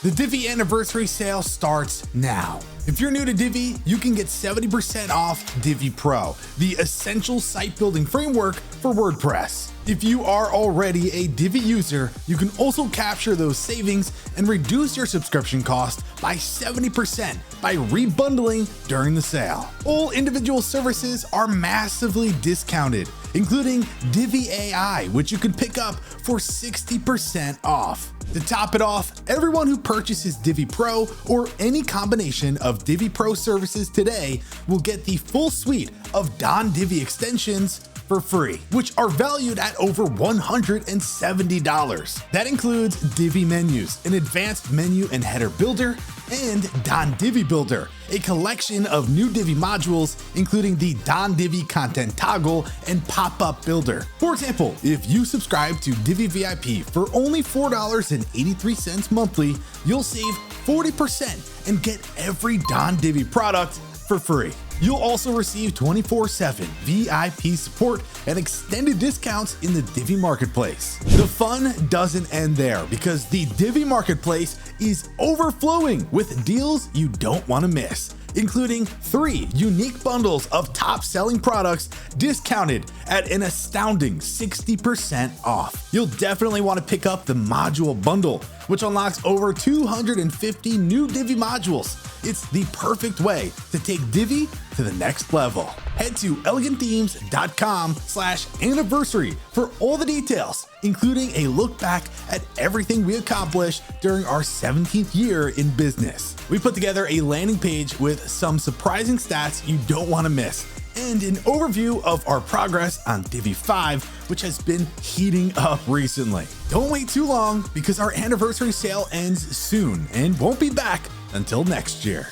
The Divi anniversary sale starts now. If you're new to Divi, you can get 70% off Divi Pro, the essential site building framework for WordPress. If you are already a Divi user, you can also capture those savings and reduce your subscription cost by 70% by rebundling during the sale. All individual services are massively discounted, including Divi AI, which you can pick up for 60% off. To top it off, everyone who purchases Divi Pro or any combination of Divi Pro services today will get the full suite of DonDivi extensions for free, which are valued at over $170. That includes Divi menus, an advanced menu and header builder, and DonDivi Builder, a collection of new Divi modules, including the DonDivi Content Toggle and Pop-Up Builder. For example, if you subscribe to Divi VIP for only $4.83 monthly, you'll save 40% and get every DonDivi product for free. You'll also receive 24/7 VIP support and extended discounts in the Divi Marketplace. The fun doesn't end there because the Divi Marketplace is overflowing with deals you don't want to miss, including 3 unique bundles of top-selling products discounted at an astounding 60% off. You'll definitely want to pick up the module bundle, which unlocks over 250 new Divi modules. It's the perfect way to take Divi to the next level. Head to elegantthemes.com/anniversary for all the details, including a look back at everything we accomplished during our 17th year in business. We put together a landing page with some surprising stats you don't want to miss, and an overview of our progress on Divi 5, which has been heating up recently. Don't wait too long because our anniversary sale ends soon and won't be back until next year.